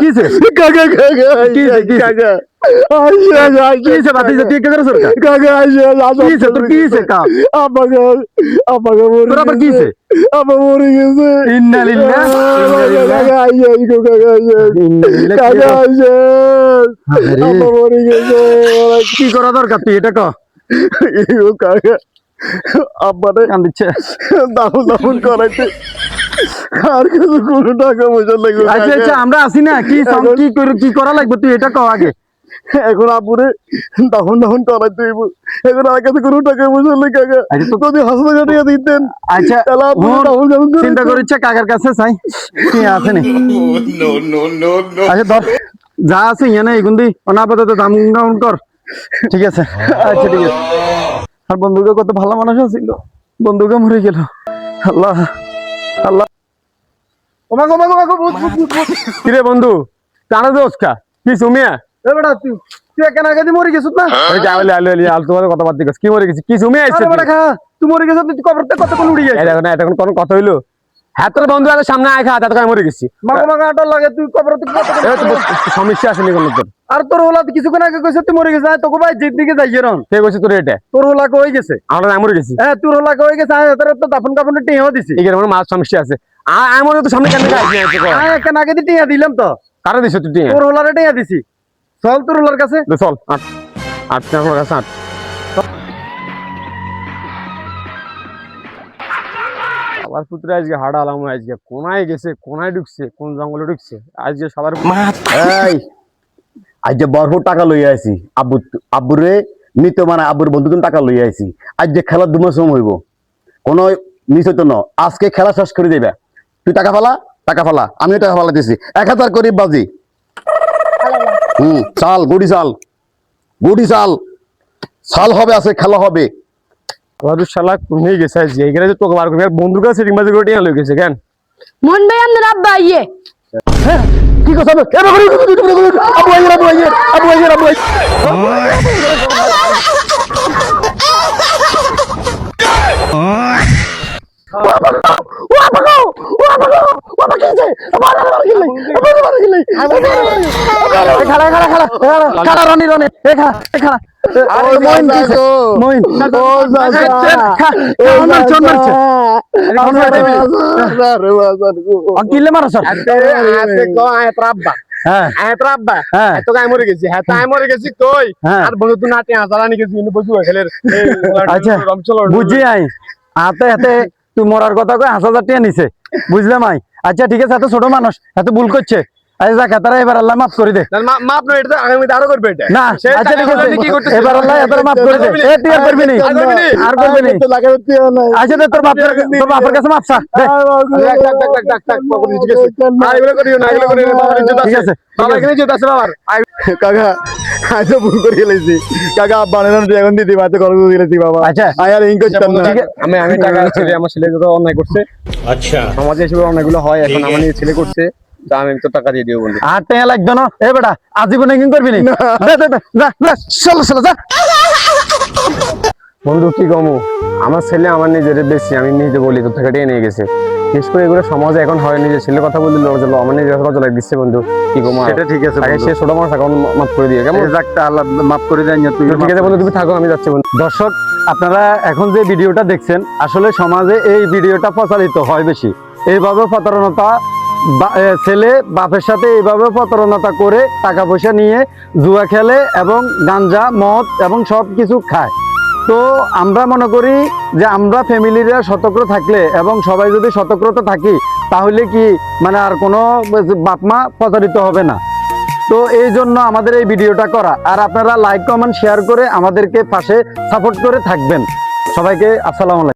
কিছে কাকা কিছে বাতিজা তুই কে করে সরকার কিছে তোর কিছে কা আমাকে তোর আবার কিছে আমার মরে গেছে ইন্না লিল্লাহ কি করা দরকার তুই এটা ক আব্বারে কান্দিচ্ছে দাফন করাইতে আর কিছু কোনো টাকা পয়সা লাগবে আচ্ছা আচ্ছা আমরা আসি না কি কি করা লাগবে তুই এটা ক আগে এখন আব্বুরে দাফন করাইতে হইব এখন আর কাছে কোনো টাকা পয়সা নেই কাকা যদি হাসপাতালে টাকা দিতেন আচ্ছা তাহলে আব্বুরে দাফন চিন্তা করিচ্ছে কাকার কাছে চাই কি আছে নি আচ্ছা ধর যা আছে ইয়ানে এগুন দি অনাপাতত দাম গাউন কর ঠিক আছে আচ্ছা ঠিক আছে আর বন্ধুকে কত ভালো মানুষ ছিল বন্ধুকে মরে গেল আল্লাহ আল্লাহ কিরে বন্ধু জানা দোষ কা কি সুমিয়া এবারে তুই কেন আগে মরে গেছিস না তোমার কথা বাদ দিস কি মরে গেছি কি সুমিয়া আইছে তুই মরে গেছিস তুই কবরতে কতক্ষণ উড়ে গেছিস দেখো না এটা কোনো কথা হইলো হ্যাঁ তোর বন্ধু আগে সামনে আয় খা তাতে মরে গেছি মাগা আটা লাগে তুই কবরতে সমস্যা আসেনি কোনো তোর আর তোর ওলা কিছুক্ষণ আগে কইছিস তুই মরে গেছিস তোকে ভাই জিদ দিকে যাইয়ে রন কে কইছে তোর এটা তোর ওলা কই গেছে আমরা মরে গেছি হ্যাঁ তোর ওলা কই গেছে আয় তোর তো দাফন কাফন টিয়াও দিছি এখানে আমার মাছ সমস্যা আছে আমার তো সামনে কেন আয় কেন আগে দি টিয়া দিলাম তো কারা দিছ তুই তোর ওলারে টিয়া দিছি চল তোর ওলার কাছে চল আট আট আমার কাছে আট আবার পুত্র আজকে হাড় আলাম আজকে কোনায় গেছে কোনায় ঢুকছে কোন জঙ্গলে ঢুকছে আজকে সবার এই আজকে বরফ টাকা লইয়া আইছি আব্বুরে নিত মানে আব্বুর বন্ধু টাকা লইয়া আইছি আজকে খেলার দুমাস সময় হইব কোন মিস হইতো না আজকে খেলা শেষ করে দিবে তুই টাকা ফালা আমিও টাকা ফালা দিছি 1000 করি বাজি চাল গুড়ি চাল হবে আছে খেলা হবে আবার শালা কোনে গেছে আজকে এখানে যে তোকে বার করে বন্ধুর কাছে সিটিং বাজি করে টিয়া লই গেছে কেন মন ভাই আমাদের আব্বা আইয়ে কি কথা হবে আবু কিলে মারা স্যার মরে গেছি হ্যাঁ তাই মরে গেছি কই আর বন্ধু তুই নাটে আজারানি গেছি বসু খেলের আচ্ছা বুঝি আই হাতে হাতে তুই মরার কথা কই 5000 টাকা নিছে বুঝলাম আই আচ্ছা ঠিক আছে এত ছোট মানুষ এত ভুল করছে আচ্ছা যা খাতারা এবার আল্লাহ মাফ করে দে মাপ না এটা আগামীতে আরো করবে এটা না আচ্ছা ঠিক আছে এবার আল্লাহ এত মাফ করে দে এ তুই আর করবি নি আর করবি নি আচ্ছা তোর বাপের কাছে মাফ চা দে ঠিক আছে বাবা এখানে যেতে আছে বাবার কাকা আজও ভুল করে গেলেছি কাকা বানানোর এখন দিদি বাতে করে দিয়েছি বাবা আচ্ছা আর ইন করতাম না আমি টাকা ছেলে আমার ছেলে যত অন্যায় করছে আচ্ছা সমাজে এসব অন্যায়গুলো হয় এখন আমার নিজের ছেলে করছে তা আমি তো টাকা দিয়ে দিব বন্ধু 8 টাকা লাগবে না এ বেটা আজীবনে কি করবি না চলো যা বন্ধু কি কমু আমার ছেলে আমার নিজের বেশি আমি নিজে বলি তোর থেকে নিয়ে গেছে বিশেষ করে এগুলো সমাজে এখন হয় নিজের ছেলের কথা বললে লজ্জা আমার নিজের কথা লাগে দিচ্ছে বন্ধু কি কমু সেটা ঠিক আছে আগে সে ছোট মানুষ এখন মাফ করে দিয়ে কেমন যাকটা আল্লাহ মাফ করে দেন তুই ঠিক আছে বন্ধু তুমি থাকো আমি যাচ্ছি বন্ধু দর্শক আপনারা এখন যে ভিডিওটা দেখছেন আসলে সমাজে এই ভিডিওটা প্রচারিত হয় বেশি এইভাবে প্রতারণতা ছেলে বাপের সাথে এইভাবে প্রতারণতা করে টাকা পয়সা নিয়ে জুয়া খেলে এবং গাঞ্জা মদ এবং সব কিছু খায় তো আমরা মনে করি যে আমরা ফ্যামিলিরা সতর্ক থাকলে এবং সবাই যদি সতর্কতা থাকি তাহলে কি মানে আর কোনো বাপ মা প্রতারিত হবে না তো এই জন্য আমাদের এই ভিডিওটা করা আর আপনারা লাইক কমেন্ট শেয়ার করে আমাদেরকে পাশে সাপোর্ট করে থাকবেন সবাইকে আসসালামু আলাইকুম।